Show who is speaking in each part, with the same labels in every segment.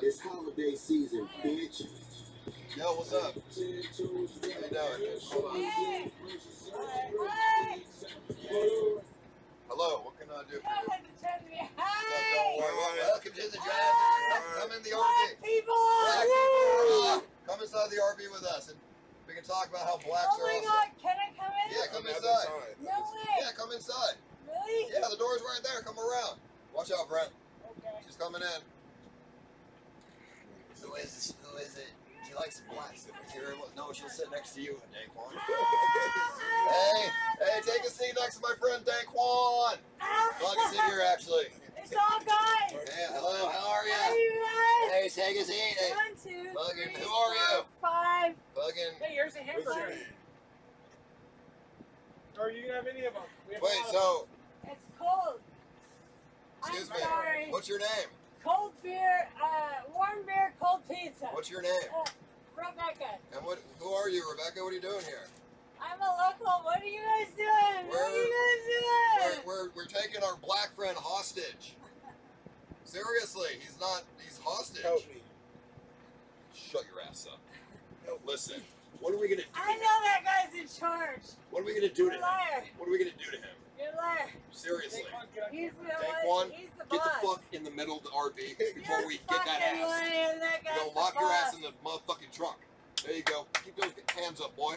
Speaker 1: It's holiday season, bitch.
Speaker 2: Yo, what's up? How you doing? Hello, what can I do for you? Don't worry. Welcome to the drive. Come in the RV.
Speaker 3: People!
Speaker 2: Come inside the RV with us, and we can talk about how blacks are awesome.
Speaker 3: Oh my God, can I come in?
Speaker 2: Yeah, come inside.
Speaker 3: No way.
Speaker 2: Yeah, come inside.
Speaker 3: Really?
Speaker 2: Yeah, the door's right there. Come around. Watch out, Brent.
Speaker 3: Okay.
Speaker 2: She's coming in. Who is it? She likes blacks. No, she'll sit next to you, Dankquan. Hey, take a seat next to my friend Dankquan. Well, I can sit here, actually.
Speaker 3: It's all guys.
Speaker 2: Yeah, hello, how are
Speaker 3: How are
Speaker 2: you?
Speaker 3: you guys?
Speaker 2: Hey, take a seat. Hey.
Speaker 3: 1, 2,
Speaker 2: Buggin',
Speaker 3: 3,
Speaker 2: who are you?
Speaker 3: 4, 5.
Speaker 2: Fucking.
Speaker 4: Hey, here's a hamburger. Or you can have any of them.
Speaker 2: Wait, so,
Speaker 3: It's cold.
Speaker 2: excuse
Speaker 3: I'm
Speaker 2: me.
Speaker 3: sorry.
Speaker 2: What's your name?
Speaker 3: Cold beer, warm beer, cold pizza.
Speaker 2: What's your name?
Speaker 3: Rebecca.
Speaker 2: And who are you, Rebecca? What are you doing here?
Speaker 3: I'm a local. What are you guys doing? What are you guys doing?
Speaker 2: We're taking our black friend hostage. Seriously, he's hostage.
Speaker 1: Help me.
Speaker 2: Shut your ass up. Listen, what are we gonna do?
Speaker 3: I know that guy's in charge.
Speaker 2: What are we gonna do
Speaker 3: You're
Speaker 2: to
Speaker 3: a
Speaker 2: him?
Speaker 3: liar.
Speaker 2: What are we gonna do to him?
Speaker 3: You're a liar.
Speaker 2: Seriously.
Speaker 3: He's the
Speaker 2: Dankquan,
Speaker 3: one. He's the
Speaker 2: get the
Speaker 3: boss.
Speaker 2: fuck in the middle of the RV before
Speaker 3: You're
Speaker 2: we get that
Speaker 3: fucking
Speaker 2: ass.
Speaker 3: lying. That guy's
Speaker 2: You're gonna
Speaker 3: the
Speaker 2: lock your ass
Speaker 3: boss.
Speaker 2: in the motherfucking trunk. There you go. Keep those hands up, boy.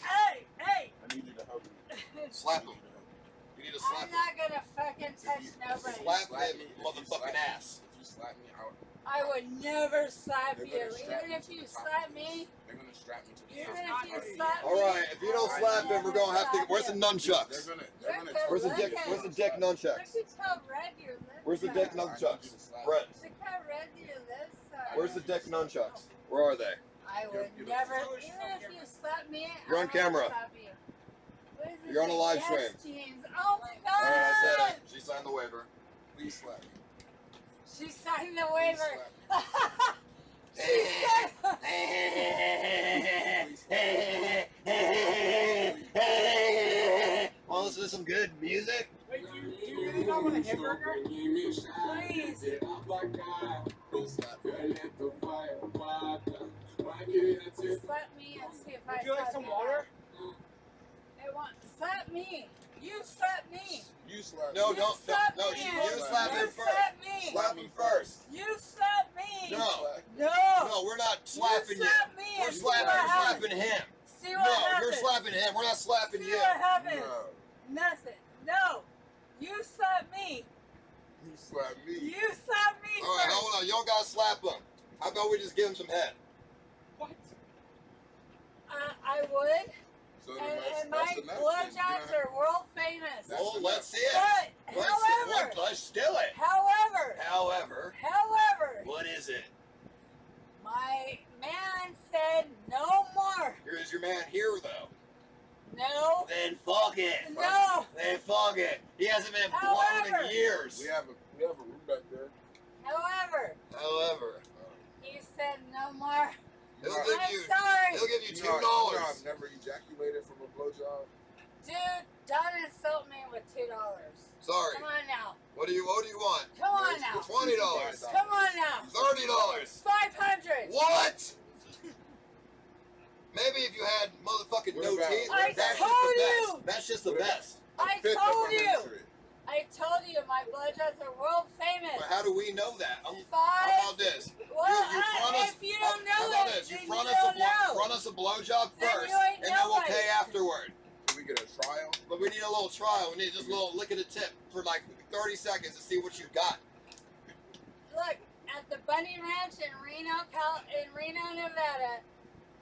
Speaker 3: Hey, hey.
Speaker 1: I need you to help me.
Speaker 2: Slap him. You need to slap
Speaker 3: I'm
Speaker 2: him.
Speaker 3: not gonna fucking touch nobody.
Speaker 2: Slap him, motherfucking ass.
Speaker 1: If you slap me out,
Speaker 3: I would never slap
Speaker 1: They're
Speaker 3: you.
Speaker 1: gonna strap
Speaker 3: Even
Speaker 1: me
Speaker 3: if
Speaker 1: to
Speaker 3: you
Speaker 1: the top
Speaker 3: slap
Speaker 1: of
Speaker 3: me,
Speaker 1: they're gonna strap me to the
Speaker 3: even
Speaker 1: top.
Speaker 3: if you slap me.
Speaker 2: Alright, if you don't slap him, we're gonna have to. Where's the nunchucks?
Speaker 1: They're
Speaker 3: You're
Speaker 1: gonna
Speaker 3: good
Speaker 2: Where's the dick?
Speaker 3: looking.
Speaker 2: Where's the dick nunchucks?
Speaker 3: Look at how red your lips
Speaker 2: Where's the
Speaker 3: are.
Speaker 2: dick nunchucks? Brett,
Speaker 3: Look how red your lips are.
Speaker 2: where's the dick nunchucks? Where are they?
Speaker 3: I would
Speaker 1: You're-
Speaker 3: never,
Speaker 4: you're-
Speaker 3: even if you slap me,
Speaker 2: You're
Speaker 3: I
Speaker 2: on
Speaker 3: won't
Speaker 2: camera.
Speaker 3: slap you. What is this?
Speaker 2: You're on a live
Speaker 3: Yes,
Speaker 2: stream.
Speaker 3: jeans. Oh my God!
Speaker 2: Alright, I said it. She signed the waiver.
Speaker 1: Please slap me.
Speaker 3: She signed the
Speaker 1: Please
Speaker 3: waiver.
Speaker 1: slap me.
Speaker 3: She said,
Speaker 2: Want to listen to some good music?
Speaker 4: Wait, do you really not want a hamburger?
Speaker 3: please. Slap me and see if I
Speaker 4: Would you like
Speaker 3: slap
Speaker 4: some
Speaker 3: you
Speaker 4: water?
Speaker 3: back. I want slap me. You slap me.
Speaker 1: You slap
Speaker 2: No,
Speaker 1: me.
Speaker 2: don't.
Speaker 3: slap
Speaker 2: No,
Speaker 3: me.
Speaker 2: you slap
Speaker 3: You
Speaker 2: him first.
Speaker 3: slap me.
Speaker 2: Slap him first.
Speaker 3: You slap me.
Speaker 2: No.
Speaker 3: No.
Speaker 2: No, we're not slapping
Speaker 3: you
Speaker 2: you.
Speaker 3: slap me.
Speaker 2: We're
Speaker 3: and see what happens.
Speaker 2: slapping him.
Speaker 3: See what
Speaker 2: No,
Speaker 3: happens.
Speaker 2: you're slapping him. We're not slapping
Speaker 3: See
Speaker 2: you.
Speaker 3: what happens.
Speaker 1: No.
Speaker 3: Nothing. No. You slap me.
Speaker 1: You slap me.
Speaker 3: You slap me
Speaker 2: All right,
Speaker 3: first.
Speaker 2: hold on. You don't gotta slap him. How about we just give him some head?
Speaker 4: What?
Speaker 3: I would.
Speaker 1: So
Speaker 3: And my
Speaker 1: that's enough.
Speaker 3: blowjobs are world famous.
Speaker 1: That's
Speaker 2: Well,
Speaker 1: enough.
Speaker 2: let's see it.
Speaker 3: But, however,
Speaker 2: Let's steal it.
Speaker 3: however,
Speaker 2: What is it?
Speaker 3: my man said no more.
Speaker 2: Here's your man here, though.
Speaker 3: No.
Speaker 2: Then fuck it.
Speaker 3: No.
Speaker 2: Then fuck it. He hasn't been blown
Speaker 3: However.
Speaker 2: in years.
Speaker 1: We have a room back there.
Speaker 3: However,
Speaker 2: However,
Speaker 3: he said no more.
Speaker 2: he'll
Speaker 1: I'm
Speaker 2: give
Speaker 3: I'm
Speaker 2: you
Speaker 3: sorry.
Speaker 2: he'll give you
Speaker 1: You know
Speaker 2: $2.
Speaker 1: I've never ejaculated from a blowjob.
Speaker 3: Dude, don't insult me with $2.
Speaker 2: Sorry.
Speaker 3: Come on now.
Speaker 2: What do you want?
Speaker 3: Come on now.
Speaker 2: $20.
Speaker 3: Come on now.
Speaker 2: $30.
Speaker 3: 500.
Speaker 2: What? Maybe if you had motherfucking
Speaker 1: What
Speaker 2: no
Speaker 1: about-
Speaker 2: teeth,
Speaker 3: I
Speaker 2: that's
Speaker 3: told
Speaker 2: just the
Speaker 3: you.
Speaker 2: best. That's just the best.
Speaker 3: I
Speaker 1: Fifth of
Speaker 3: told
Speaker 1: a
Speaker 3: you.
Speaker 1: hundred.
Speaker 3: I told you my blowjobs are world famous.
Speaker 2: But how do we know that? How
Speaker 3: Five.
Speaker 2: about this?
Speaker 3: Well,
Speaker 2: you front us,
Speaker 3: if you don't know
Speaker 2: how about
Speaker 3: it,
Speaker 2: this? You
Speaker 3: then
Speaker 2: front
Speaker 3: you
Speaker 2: us
Speaker 3: don't know.
Speaker 2: front us a blowjob
Speaker 3: Then
Speaker 2: first,
Speaker 3: you ain't
Speaker 2: and then we'll
Speaker 3: nobody.
Speaker 2: pay afterward.
Speaker 1: Can we get a trial?
Speaker 2: But we need a little trial. We need just a little lick of the tip for like 30 seconds to see what you got.
Speaker 3: Look, at the Bunny Ranch in Reno, Nevada,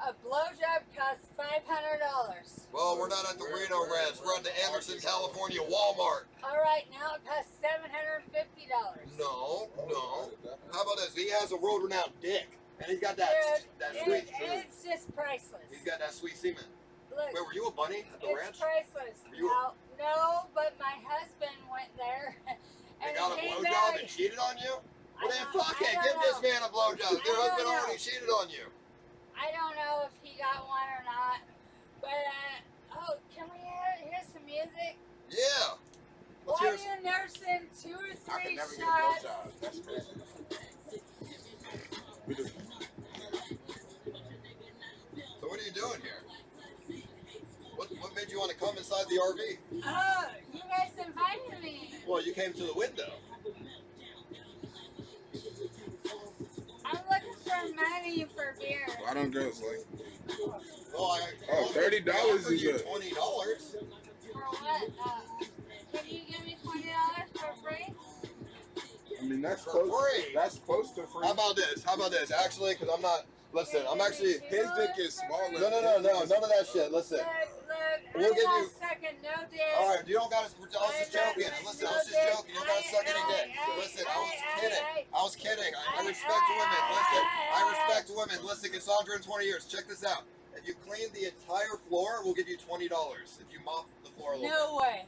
Speaker 3: a blowjob costs $500.
Speaker 2: Well, we're not at the Reno Ranch. We're at the Anderson, California Walmart.
Speaker 3: All right, now it costs $750.
Speaker 2: No. How about this? He has a world-renowned dick, and he's got that
Speaker 3: Dude,
Speaker 2: sweet.
Speaker 3: it's just priceless.
Speaker 2: He's got that sweet semen.
Speaker 3: Look,
Speaker 2: Wait, were you a bunny at the
Speaker 3: it's
Speaker 2: ranch?
Speaker 3: priceless.
Speaker 2: You-
Speaker 3: No, but my husband went there.
Speaker 2: They
Speaker 3: And
Speaker 2: got a
Speaker 3: he came
Speaker 2: blowjob
Speaker 3: back.
Speaker 2: and cheated on you?
Speaker 3: I
Speaker 2: Well then
Speaker 3: don't-
Speaker 2: fuck
Speaker 3: I
Speaker 2: it,
Speaker 3: don't
Speaker 2: give this
Speaker 3: know.
Speaker 2: man a blowjob. Your
Speaker 3: I don't
Speaker 2: husband
Speaker 3: know.
Speaker 2: already cheated on you.
Speaker 3: I don't know if he got one or not, but oh, can we hear some music?
Speaker 2: Yeah. Let's
Speaker 3: Why
Speaker 2: hear
Speaker 3: are you nursing 2 or
Speaker 1: I
Speaker 3: 3
Speaker 1: can never get a
Speaker 3: shots?
Speaker 1: blowjob. That's crazy. We just
Speaker 2: So what are you doing here? What made you want to come inside the RV?
Speaker 3: Oh, you guys invited me.
Speaker 2: Well, you came to the window.
Speaker 3: I'm looking for money for beer.
Speaker 1: why don't girls like?
Speaker 2: Well,
Speaker 1: $30
Speaker 2: offered
Speaker 1: is
Speaker 2: you
Speaker 1: good.
Speaker 2: $20.
Speaker 3: For what? Can you give me $20 for free?
Speaker 1: I mean that's
Speaker 2: For
Speaker 1: close.
Speaker 2: free.
Speaker 1: That's close to free.
Speaker 2: How about this? Actually, because I'm not. Listen, I'm actually.
Speaker 1: His dick is smaller.
Speaker 2: No, none of that shit. Listen.
Speaker 3: Look,
Speaker 2: We'll
Speaker 3: I'm
Speaker 2: give
Speaker 3: not
Speaker 2: you-
Speaker 3: sucking no dick.
Speaker 2: All right, you don't got to. I was just joking. Listen, I was just joking. You don't got to suck any dick. Listen, I was kidding. I was kidding. I respect women. Listen, I respect women. Listen, Cassandra in 20 years. Check this out. If you clean the entire floor, we'll give you $20. If you mop the floor a little bit.
Speaker 3: No way.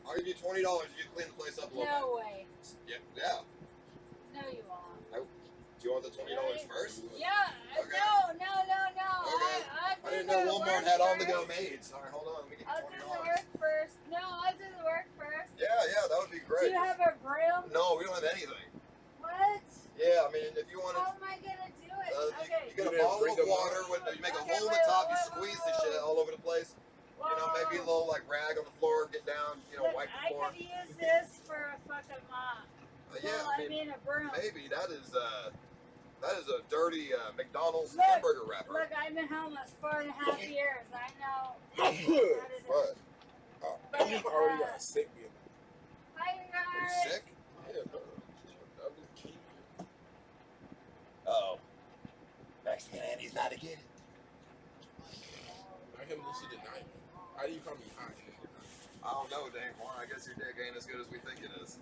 Speaker 2: I'll give you $20 if you clean the place up a little
Speaker 3: No way.
Speaker 2: bit. Yeah.
Speaker 3: No, you won't.
Speaker 2: Do you want the $20 first?
Speaker 3: Yeah.
Speaker 2: Okay.
Speaker 3: No.
Speaker 2: Okay.
Speaker 3: I
Speaker 2: I didn't know Walmart had on-the-go maids. All right, hold on. Let me get
Speaker 3: I'll
Speaker 2: you
Speaker 3: do the
Speaker 2: $20.
Speaker 3: work first. No, I'll do the work first.
Speaker 2: Yeah, that would be
Speaker 3: Do
Speaker 2: great.
Speaker 3: you have a broom?
Speaker 2: No, we don't have anything.
Speaker 3: What?
Speaker 2: Yeah, I mean, if you want to.
Speaker 3: How am I gonna do it?
Speaker 2: You get a
Speaker 1: You
Speaker 2: bottle
Speaker 1: didn't
Speaker 2: of
Speaker 1: bring
Speaker 2: water
Speaker 1: them
Speaker 2: with you make a
Speaker 3: Okay,
Speaker 2: hole in the top, you
Speaker 3: wait,
Speaker 2: squeeze the shit all over the place. You know, maybe a little like rag on the floor, get down,
Speaker 3: Look,
Speaker 2: wipe the
Speaker 3: I
Speaker 2: floor.
Speaker 3: could use this for a fucking mop.
Speaker 2: Yeah,
Speaker 3: Well, I mean a broom.
Speaker 2: maybe that is a dirty McDonald's
Speaker 3: Look,
Speaker 2: hamburger wrapper.
Speaker 3: Look, I've been homeless 4.5 years. I know.
Speaker 1: But
Speaker 3: But,
Speaker 1: I already got sick being.
Speaker 3: Hi,
Speaker 2: Are you
Speaker 3: guys.
Speaker 2: sick?
Speaker 1: Yeah, bro. That was key.
Speaker 2: Oh. Mexican Andy's not again.
Speaker 1: I him Lucy tonight. How do you call me hot?
Speaker 2: I don't know, Dankquan. I guess your dick ain't as good as we think it is.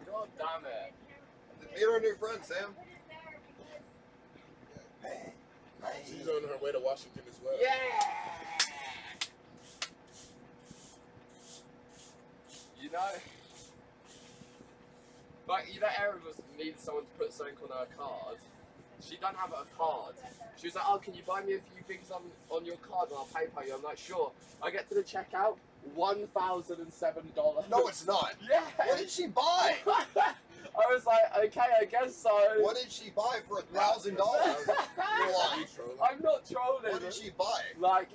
Speaker 4: God damn it.
Speaker 2: Meet our new friend, Sam.
Speaker 1: She's on her way to Washington as well.
Speaker 4: Yeah! You know, like, Erin was needing someone to put something on her card. She don't have a card. She was like, oh, can you buy me a few things on your card and I'll PayPal you? I'm like, sure. I get to the checkout, $1,007.
Speaker 2: No, it's not.
Speaker 4: Yeah!
Speaker 2: What did she buy?
Speaker 4: I was like, okay, I guess so.
Speaker 2: What did she buy for $1,000? You're lying.
Speaker 4: I'm not trolling.
Speaker 2: What did she buy?
Speaker 4: Like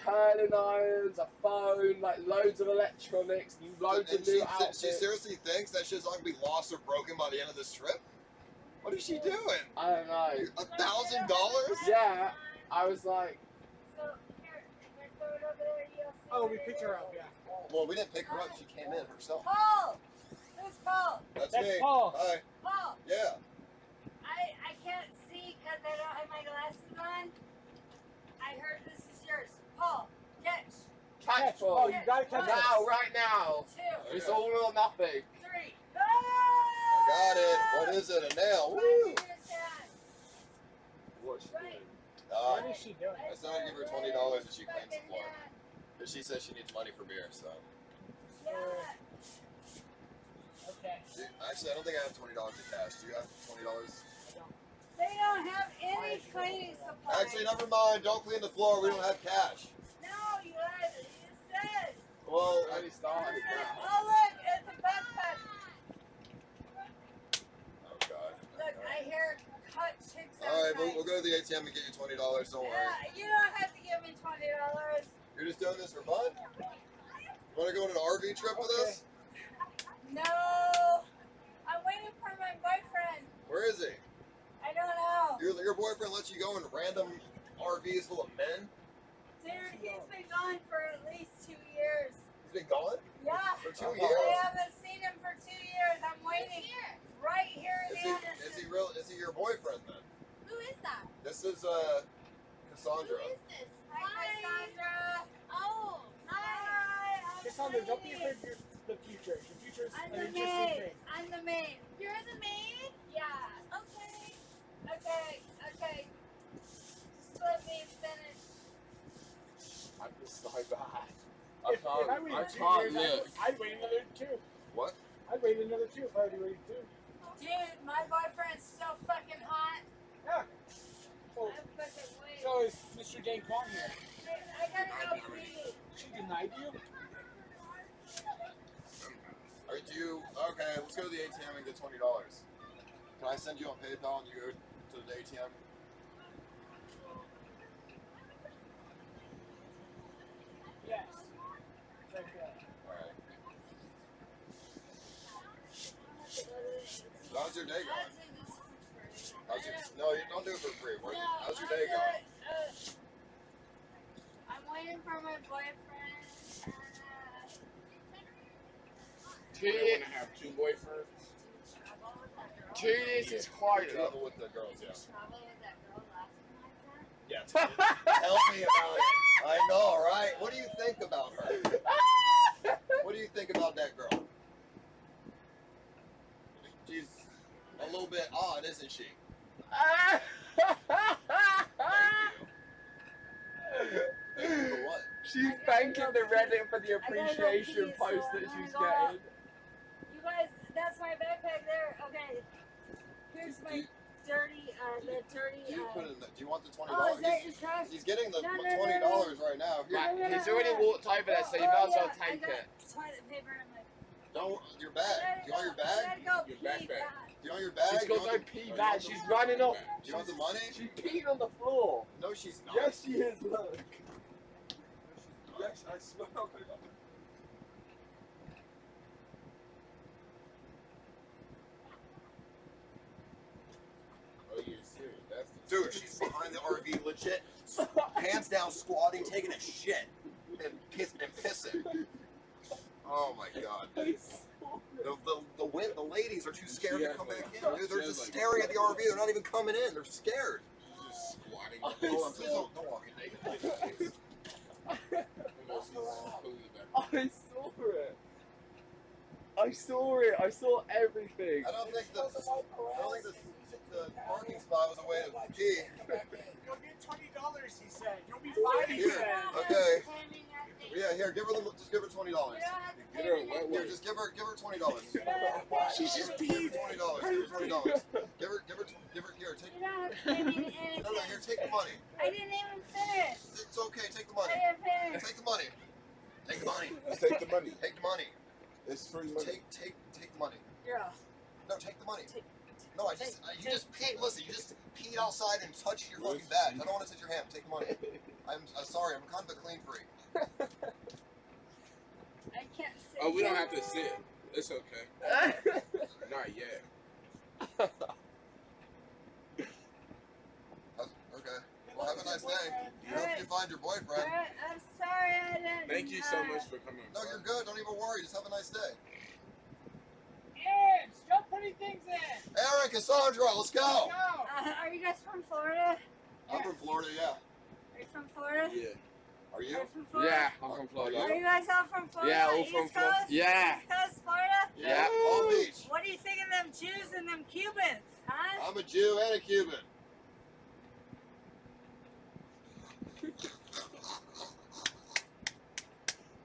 Speaker 4: curling irons, a phone, like loads of electronics, loads
Speaker 2: And
Speaker 4: of new
Speaker 2: she
Speaker 4: outfits.
Speaker 2: seriously thinks that shit's not gonna be lost or broken by the end of this trip? What is she doing?
Speaker 4: I don't know.
Speaker 2: $1,000?
Speaker 4: Yeah, I was like,
Speaker 3: So, here, throw it over there. You'll see
Speaker 4: oh,
Speaker 3: what
Speaker 4: we
Speaker 3: it
Speaker 4: picked her
Speaker 3: is.
Speaker 4: up, yeah.
Speaker 2: Well, we didn't pick her up. She came in herself.
Speaker 3: Paul! Who's Paul?
Speaker 2: That's
Speaker 4: That's
Speaker 2: me.
Speaker 4: Paul.
Speaker 2: Hi.
Speaker 3: Paul!
Speaker 2: Yeah.
Speaker 3: I can't see because I don't have my glasses on. I heard this is yours. Paul, catch.
Speaker 4: Catch
Speaker 3: Oh,
Speaker 4: ball.
Speaker 3: you gotta catch
Speaker 4: now, right now.
Speaker 3: 2,
Speaker 4: It's all or nothing.
Speaker 3: 3.
Speaker 2: I got it. What is it? A nail. Woo!
Speaker 4: What's she doing?
Speaker 3: What is she doing?
Speaker 2: I said I'd give her $20 if she cleans the floor. But she says she needs money for beer, so.
Speaker 3: Yeah.
Speaker 4: Okay.
Speaker 2: Actually, I don't think I have $20 in cash. Do you have $20?
Speaker 3: They don't have any cleaning supplies.
Speaker 2: Actually, never mind. Don't clean the floor. We don't have cash.
Speaker 3: No, you said.
Speaker 2: Well,
Speaker 4: Already started now.
Speaker 3: Oh, look, it's a backpack.
Speaker 2: oh God.
Speaker 3: Look, I hear cut chicks outside.
Speaker 2: All right, we'll go to the ATM and get you $20. Don't worry.
Speaker 3: You don't have to give me $20.
Speaker 2: You're just doing this for fun? You want to go on an RV trip with us?
Speaker 3: No. I'm waiting for my boyfriend.
Speaker 2: Where is he?
Speaker 3: I don't know.
Speaker 2: Your boyfriend lets you go in random RVs full of men?
Speaker 3: Dude, he's been gone for at least 2 years.
Speaker 2: He's been gone
Speaker 3: Yeah.
Speaker 2: for 2
Speaker 3: I
Speaker 2: years?
Speaker 3: haven't seen him for 2 years. I'm waiting. Right here in the Anderson.
Speaker 2: Is he your boyfriend then?
Speaker 5: Who is that?
Speaker 2: This is Cassandra.
Speaker 5: Who is this?
Speaker 3: Hi, Cassandra.
Speaker 5: Oh,
Speaker 3: Hi. I'm
Speaker 4: Cassandra, don't be
Speaker 3: Sadie.
Speaker 4: afraid of the future. The future is
Speaker 3: I'm
Speaker 4: an
Speaker 3: the
Speaker 4: interesting
Speaker 3: maid.
Speaker 4: thing.
Speaker 3: I'm the maid.
Speaker 5: you're the maid?
Speaker 3: Yeah.
Speaker 5: Okay.
Speaker 3: Okay. Just let me finish.
Speaker 4: I'm just so bad.
Speaker 3: If
Speaker 4: I waited 2 years,
Speaker 1: look.
Speaker 4: I'd wait another 2.
Speaker 2: What?
Speaker 4: I'd wait another 2 if I already waited 2.
Speaker 3: Dude, my boyfriend's so fucking hot.
Speaker 4: Yeah. Well,
Speaker 3: I'm fucking waiting.
Speaker 4: so is Mr. Dankquan here.
Speaker 3: I gotta go pee.
Speaker 4: She denied you?
Speaker 2: Are Do you? Okay, let's go to the ATM and get $20. Can I send you on PayPal and you go to the ATM?
Speaker 6: Yes. Okay.
Speaker 2: Alright. How's your day going? How's your, no, you don't do it for free. How's your day going?
Speaker 3: I'm waiting for my boyfriend.
Speaker 4: 2
Speaker 1: You
Speaker 4: years,
Speaker 1: want to have 2 boyfriends?
Speaker 4: 2 years is quite a lot.
Speaker 2: Travel with the girls, yeah.
Speaker 3: Travel with that girl laughing like that?
Speaker 2: Yeah. Tell me about it. I know, right? What do you think about her? What do you think about that girl? She's a little bit odd, isn't she? Thank you. Thank you for what?
Speaker 4: She's thanking the Reddit for the appreciation
Speaker 3: pee,
Speaker 4: post
Speaker 3: so
Speaker 4: that
Speaker 3: I'm
Speaker 4: she's
Speaker 3: gonna go.
Speaker 4: getting.
Speaker 3: You guys, that's my backpack there. Okay. Here's my dirty, the dirty.
Speaker 2: Do you put in the, do you want the $20?
Speaker 3: Oh, is that your trash?
Speaker 2: He's getting the
Speaker 3: No,
Speaker 2: $20
Speaker 3: no.
Speaker 2: right now. Here.
Speaker 4: Right, he's already walked over there, so you might as well take it.
Speaker 3: Toilet paper in my.
Speaker 2: Don't, your bag. Do you want your bag?
Speaker 3: I gotta go
Speaker 1: Your
Speaker 3: pee.
Speaker 1: backpack.
Speaker 2: Do you want your bag?
Speaker 4: She's
Speaker 2: Do you
Speaker 4: got
Speaker 2: want
Speaker 4: no
Speaker 2: the-
Speaker 4: pee
Speaker 2: do you
Speaker 4: bag,
Speaker 2: want the-
Speaker 4: she's running off.
Speaker 2: Do you want the money?
Speaker 4: She's peeing on the floor.
Speaker 2: No, she's not.
Speaker 4: Yes, she is, look. Yes, I smell it.
Speaker 1: Oh, you're serious? That's the
Speaker 2: Dude, she's behind the RV, legit, hands down, squatting, taking a shit, and pissing. Oh my god. The ladies are too scared to come back in. Dude, they're just staring at the RV. They're not even coming in. They're scared.
Speaker 1: She's just squatting.
Speaker 2: Hold on, please don't walk in naked. Please.
Speaker 1: No, she's completely back.
Speaker 4: I saw it. I saw it. I saw everything.
Speaker 2: I don't think the parking spot was a way to pee.
Speaker 6: Go get $20, he said. You'll be fine, he
Speaker 2: Here,
Speaker 6: said.
Speaker 2: okay. Yeah, here, give her just give her $20.
Speaker 1: Get her a wet
Speaker 2: Here,
Speaker 1: one.
Speaker 2: just give her $20.
Speaker 6: She's just
Speaker 2: Give her
Speaker 6: peed.
Speaker 2: $20. Give her $20. Give her here. Take.
Speaker 3: You don't have to pay me
Speaker 2: No,
Speaker 3: anything.
Speaker 2: here, take the money.
Speaker 3: I didn't even finish.
Speaker 2: It's okay. Take the
Speaker 3: I
Speaker 2: money.
Speaker 3: didn't finish.
Speaker 2: Take the money. Take the money.
Speaker 1: Take the money.
Speaker 2: Take the money.
Speaker 1: It's free money.
Speaker 2: Take the money.
Speaker 3: Yeah.
Speaker 2: No, take the money.
Speaker 3: Take-
Speaker 2: No, you just peed. Listen, you just peed outside and touched your fucking bag. I don't want to touch your hand. Take the money. I'm sorry. I'm kind of a clean freak.
Speaker 3: I can't sit.
Speaker 1: Oh, we don't have to sit. It's okay. Not yet.
Speaker 2: Okay. Well, have a nice day. Hope you find your boyfriend.
Speaker 3: Alright, I'm sorry I didn't.
Speaker 1: Thank you so much for coming.
Speaker 2: No, you're good. Don't even worry. Just have a nice day.
Speaker 6: Aaron, stop putting things in.
Speaker 2: Aaron, Cassandra, let's go.
Speaker 6: Go.
Speaker 3: Are you guys from Florida?
Speaker 2: I'm from Florida, yeah.
Speaker 3: Are you from Florida?
Speaker 1: Yeah.
Speaker 2: Are
Speaker 3: Are
Speaker 2: you?
Speaker 3: you from Florida?
Speaker 4: Yeah, I'm from Florida.
Speaker 3: Are you guys all from Florida?
Speaker 4: Yeah, all
Speaker 3: East
Speaker 4: from Florida.
Speaker 3: Coast?
Speaker 4: Yeah.
Speaker 3: East Coast, Florida?
Speaker 4: Yeah.
Speaker 2: Palm Beach.
Speaker 3: What do you think of them Jews and them Cubans, huh?
Speaker 2: I'm a Jew and a Cuban.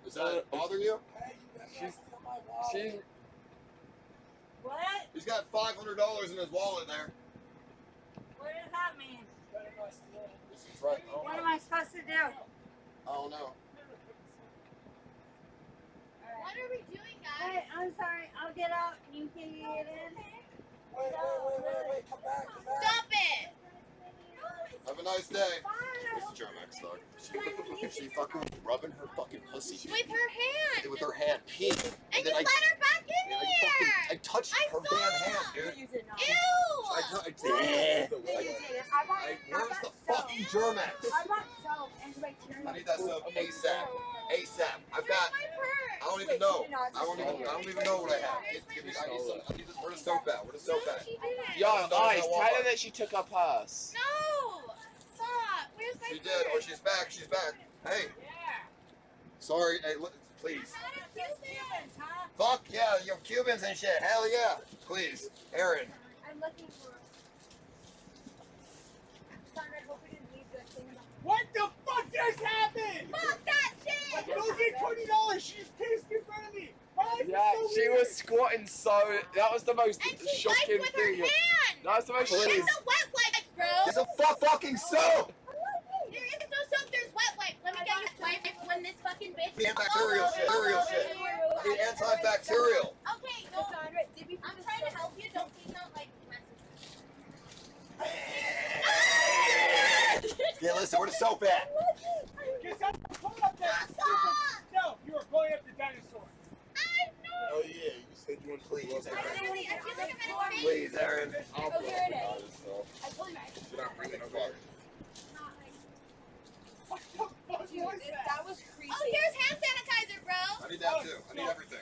Speaker 2: Does that bother you?
Speaker 6: Hey, you better
Speaker 4: She's-
Speaker 6: steal my wallet.
Speaker 4: She,
Speaker 3: What?
Speaker 2: He's got $500 in his wallet there.
Speaker 3: What does that mean?
Speaker 6: Better not steal it.
Speaker 2: This is right. Oh,
Speaker 3: What am I supposed to do?
Speaker 2: I don't know.
Speaker 5: What are we doing,
Speaker 3: Hey,
Speaker 5: guys?
Speaker 3: I'm sorry. I'll get out. You can get in.
Speaker 6: Wait, come back, come back.
Speaker 5: Stop it!
Speaker 2: Have a nice day.
Speaker 3: Bye.
Speaker 2: This is Germax, dog. She fucking rubbing her fucking pussy
Speaker 5: With her hand!
Speaker 2: with her hand, peeing.
Speaker 5: And
Speaker 2: then
Speaker 5: you let her back in
Speaker 2: I
Speaker 5: here!
Speaker 2: touched
Speaker 5: I
Speaker 2: her
Speaker 5: saw.
Speaker 2: damn hand, dude.
Speaker 3: You did not.
Speaker 5: Ew!
Speaker 2: Where's the fucking Germax?
Speaker 3: I want soap and bacteria.
Speaker 2: I need that soap ASAP. ASAP. I've got.
Speaker 5: My purse!
Speaker 2: I don't even know. I don't even know what I have. Give me. I need some. Where's the soap at? Where's the soap at?
Speaker 5: She didn't.
Speaker 4: yo,
Speaker 2: No,
Speaker 4: guys,
Speaker 2: no,
Speaker 4: tell
Speaker 2: Walmart.
Speaker 4: her that she took her purse.
Speaker 5: No! Stop! Where's my
Speaker 2: She
Speaker 5: purse?
Speaker 2: did. Oh, she's back. She's back. Hey. Sorry. Hey, look, please.
Speaker 3: Cubans, huh?
Speaker 2: Fuck yeah, you Cubans and shit. Hell yeah. Please, Aaron.
Speaker 3: I'm looking for. Son, I hope we didn't leave the thing.
Speaker 6: What the fuck just happened?
Speaker 5: Fuck that shit!
Speaker 6: Go get $20. She just pissed in front of me. My life is
Speaker 4: Yeah,
Speaker 6: so
Speaker 4: she
Speaker 6: weird.
Speaker 4: was squatting so. That was the most
Speaker 5: And she
Speaker 4: shocking
Speaker 5: wiped with her
Speaker 4: thing.
Speaker 5: hand!
Speaker 4: That was the most
Speaker 2: Please.
Speaker 5: It's a wet wipe, bro!
Speaker 2: It's a fucking soap.
Speaker 5: There is no soap, there's wet wipes. Let me get you wipes when this fucking bitch
Speaker 2: Antibacterial shit. Antibacterial shit. I need antibacterial.
Speaker 5: Okay,
Speaker 3: Cassandra, did we
Speaker 5: I'm trying to help you. Don't please don't like message.
Speaker 2: Yeah, listen, where the soap at?
Speaker 6: Cassandra, pull up that stupid. No, you are blowing up the dinosaur.
Speaker 1: Oh yeah, you said you want to
Speaker 2: Please,
Speaker 1: close
Speaker 5: I
Speaker 1: that.
Speaker 5: feel like I'm in
Speaker 2: Please, Aaron.
Speaker 4: I'll
Speaker 3: Oh, here it is.
Speaker 4: is.
Speaker 3: I told you guys.
Speaker 1: Did I bring it over?
Speaker 6: What the fuck
Speaker 3: Dude,
Speaker 6: was that?
Speaker 3: that was creepy.
Speaker 5: Oh, here's hand sanitizer, bro.
Speaker 2: I need that too. I need everything.